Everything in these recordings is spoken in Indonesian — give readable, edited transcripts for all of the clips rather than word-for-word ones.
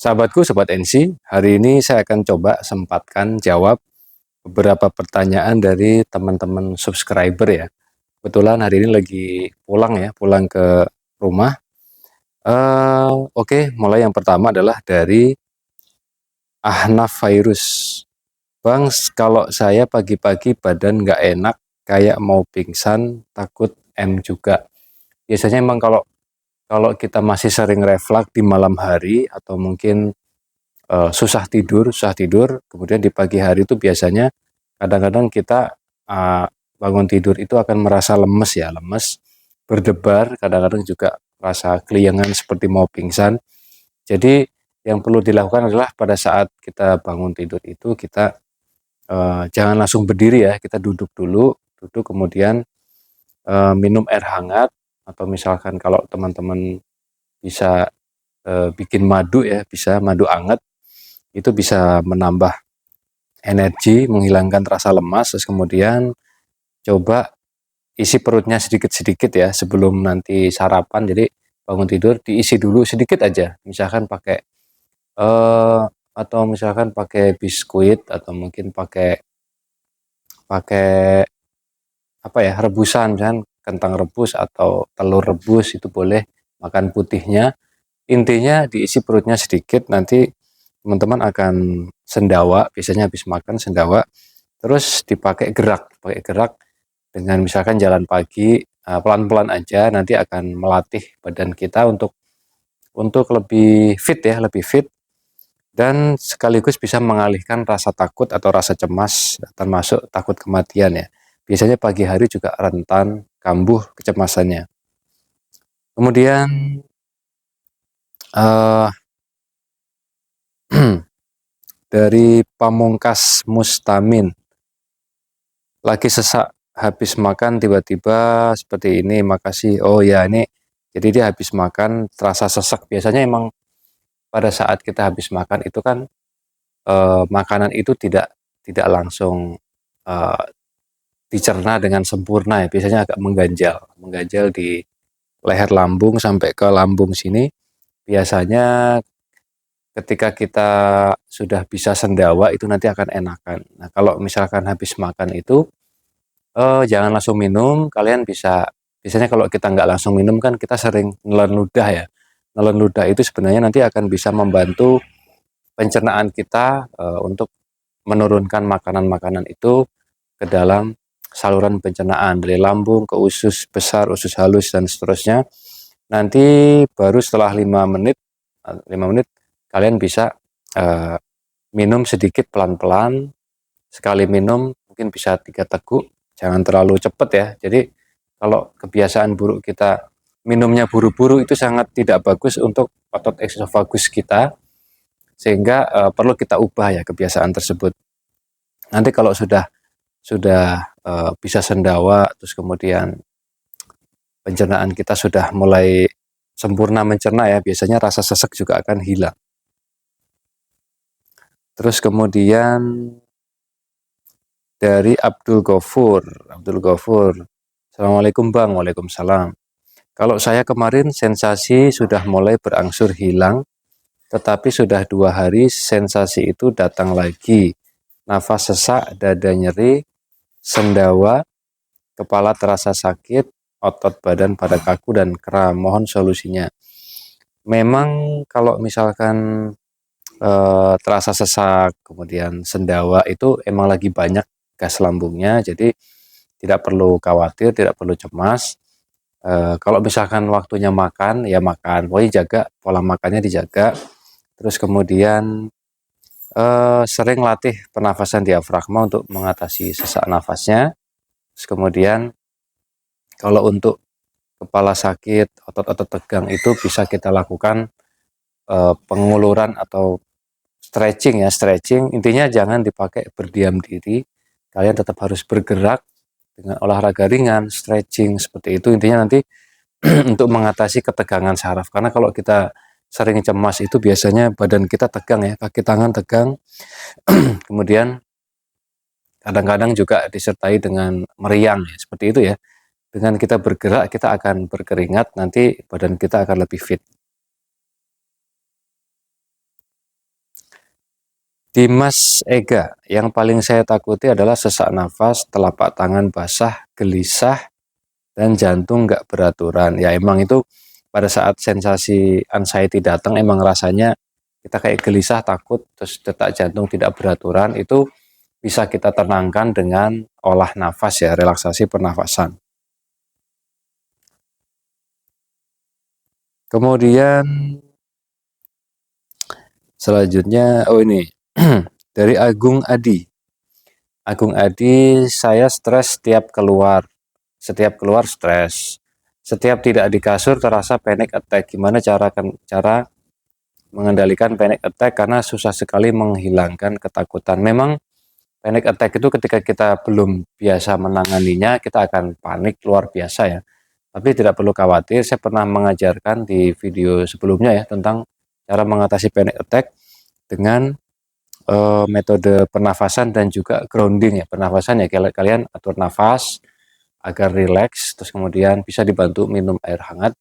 Sahabatku, Sobat NC, hari ini saya akan coba sempatkan jawab beberapa pertanyaan dari teman-teman subscriber ya. Kebetulan hari ini lagi pulang ya, pulang ke rumah. Oke, mulai yang pertama adalah dari Ahnaf Virus. Bang, kalau saya pagi-pagi badan nggak enak, kayak mau pingsan, takut M juga. Biasanya emang kalau kalau kita masih sering refleks di malam hari atau mungkin susah tidur, kemudian di pagi hari itu biasanya kadang-kadang kita uh, bangun tidur itu akan merasa lemes ya, lemes, berdebar, kadang-kadang juga rasa keliengan seperti mau pingsan. Jadi yang perlu dilakukan adalah pada saat kita bangun tidur itu kita jangan langsung berdiri ya, kita duduk dulu, duduk kemudian minum air hangat atau misalkan kalau teman-teman bisa bikin madu ya, bisa madu hangat itu bisa menambah energi, menghilangkan rasa lemas, terus kemudian coba isi perutnya sedikit-sedikit ya sebelum nanti sarapan. Jadi bangun tidur diisi dulu sedikit aja, misalkan pakai atau misalkan pakai biskuit atau mungkin pakai pakai apa ya, rebusan, misalkan kentang rebus atau telur rebus itu boleh, makan putihnya. Intinya diisi perutnya sedikit, nanti teman-teman akan sendawa, biasanya habis makan sendawa, terus pakai gerak dengan misalkan jalan pagi, pelan-pelan aja, nanti akan melatih badan kita untuk lebih fit ya, lebih fit, dan sekaligus bisa mengalihkan rasa takut atau rasa cemas, termasuk takut kematian ya. Biasanya pagi hari juga rentan kambuh kecemasannya. Kemudian uh, dari Pamungkas Mustamin, lagi sesak habis makan tiba-tiba seperti ini, makasih. Oh ya, ini jadi dia habis makan terasa sesak. Biasanya emang pada saat kita habis makan itu kan makanan itu tidak tidak langsung eh, dicerna dengan sempurna ya. Biasanya agak mengganjal di leher lambung sampai ke lambung sini. Biasanya ketika kita sudah bisa sendawa itu nanti akan enakan. Nah, kalau misalkan habis makan itu jangan langsung minum, kalian bisa, biasanya kalau kita nggak langsung minum kan kita sering nelen ludah ya. Nelen ludah itu sebenarnya nanti akan bisa membantu pencernaan kita untuk menurunkan makanan-makanan itu ke dalam saluran pencernaan dari lambung ke usus besar, usus halus dan seterusnya. Nanti baru setelah 5 menit, 5 menit kalian bisa uh, minum sedikit pelan-pelan. Sekali minum mungkin bisa 3 teguk, jangan terlalu cepat ya. Jadi kalau kebiasaan buruk kita minumnya buru-buru itu sangat tidak bagus untuk otot esofagus kita, sehingga perlu kita ubah ya kebiasaan tersebut. Nanti kalau sudah bisa sendawa, terus kemudian pencernaan kita sudah mulai sempurna mencerna ya, biasanya rasa sesek juga akan hilang. Terus kemudian dari Abdul Ghafur. Assalamualaikum Bang. Waalaikumsalam. Kalau saya kemarin sensasi sudah mulai berangsur hilang, tetapi sudah 2 hari sensasi itu datang lagi. Nafas sesak, dada nyeri, sendawa, kepala terasa sakit, otot badan pada kaku dan kram. Mohon solusinya. Memang kalau misalkan terasa sesak, kemudian sendawa itu emang lagi banyak gas lambungnya, jadi tidak perlu khawatir, tidak perlu cemas. Kalau misalkan waktunya makan, ya makan, pokoknya jaga pola makannya dijaga. Terus kemudian sering latih pernafasan diafragma untuk mengatasi sesak nafasnya. Terus kemudian kalau untuk kepala sakit, otot-otot tegang itu bisa kita lakukan penguluran atau stretching ya, stretching. Intinya jangan dipakai berdiam diri, kalian tetap harus bergerak dengan olahraga ringan, stretching seperti itu. Intinya nanti untuk mengatasi ketegangan saraf. Karena kalau kita sering cemas itu biasanya badan kita tegang ya, kaki tangan tegang. Kemudian kadang-kadang juga disertai dengan meriang ya, seperti itu ya. Dengan kita bergerak kita akan berkeringat, nanti badan kita akan lebih fit. Dimas Ega, yang paling saya takuti adalah sesak nafas, telapak tangan basah, gelisah, dan jantung nggak beraturan. Ya emang itu pada saat sensasi anxiety datang emang rasanya kita kayak gelisah, takut, terus detak jantung tidak beraturan. Itu bisa kita tenangkan dengan olah nafas ya, relaksasi pernafasan. Kemudian selanjutnya, oh ini dari Agung Adi. Agung Adi, saya stres setiap keluar stres. Setiap tidak di kasur terasa panic attack. Gimana cara mengendalikan panic attack karena susah sekali menghilangkan ketakutan. Memang panic attack itu ketika kita belum biasa menanganinya, kita akan panik luar biasa ya. Tapi tidak perlu khawatir, saya pernah mengajarkan di video sebelumnya ya tentang cara mengatasi panic attack dengan metode pernafasan dan juga grounding ya. Pernafasan ya kalian atur nafas agar rileks, terus kemudian bisa dibantu minum air hangat.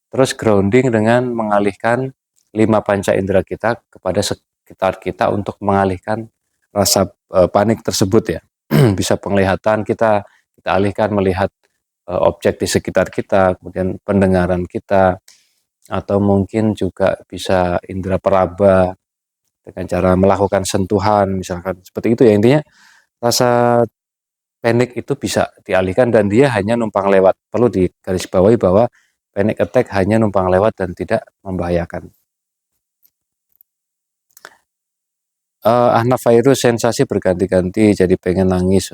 Terus grounding dengan mengalihkan 5 panca indera kita kepada sekitar kita untuk mengalihkan rasa panik tersebut ya. Bisa penglihatan kita alihkan melihat objek di sekitar kita, kemudian pendengaran kita, atau mungkin juga bisa indera peraba dengan cara melakukan sentuhan misalkan seperti itu ya. Intinya rasa panik itu bisa dialihkan dan dia hanya numpang lewat. Perlu digarisbawahi bahwa panic attack hanya numpang lewat dan tidak membahayakan. Ahnaf virus sensasi berganti-ganti jadi pengen nangis.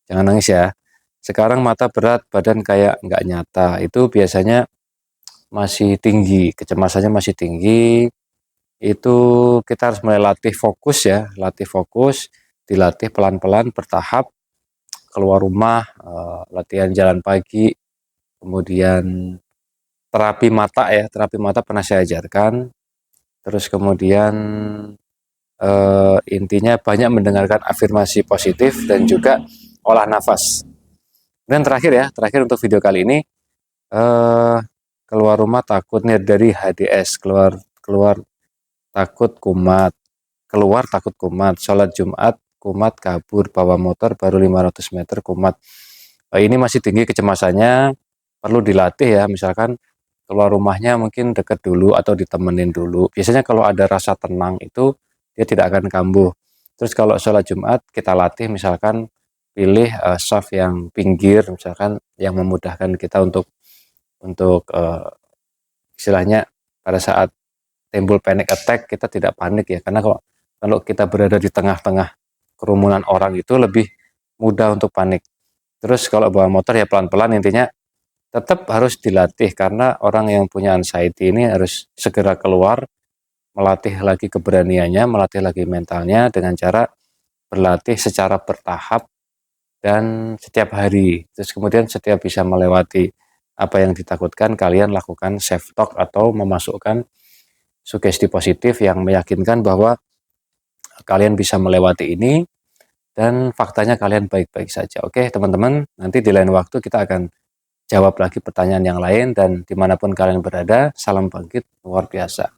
Jangan nangis ya. Sekarang mata berat, badan kayak nggak nyata. Itu biasanya masih tinggi, kecemasannya masih tinggi. Itu kita harus mulai latih fokus ya, dilatih pelan-pelan bertahap, keluar rumah, latihan jalan pagi, kemudian terapi mata pernah saya ajarkan, terus kemudian intinya banyak mendengarkan afirmasi positif dan juga olah nafas. Dan terakhir untuk video kali ini, eh, keluar rumah takutnya dari HDS, keluar takut kumat, sholat Jumat kumat, kabur bawa motor baru 500 meter kumat. Ini masih tinggi kecemasannya, perlu dilatih ya. Misalkan keluar rumahnya mungkin deket dulu atau ditemenin dulu. Biasanya kalau ada rasa tenang itu dia tidak akan kambuh. Terus kalau sholat Jumat kita latih misalkan pilih shaf yang pinggir, misalkan yang memudahkan kita untuk istilahnya pada saat timbul panic attack kita tidak panik ya, karena kalau kita berada di tengah-tengah kerumunan orang itu lebih mudah untuk panik. Terus kalau bawa motor ya pelan-pelan, intinya tetap harus dilatih karena orang yang punya anxiety ini harus segera keluar, melatih lagi keberaniannya, melatih lagi mentalnya dengan cara berlatih secara bertahap dan setiap hari. Terus kemudian setiap bisa melewati apa yang ditakutkan, kalian lakukan self talk atau memasukkan sugesti positif yang meyakinkan bahwa kalian bisa melewati ini dan faktanya kalian baik-baik saja. Oke teman-teman, nanti di lain waktu kita akan jawab lagi pertanyaan yang lain, dan dimanapun kalian berada, salam bangkit luar biasa.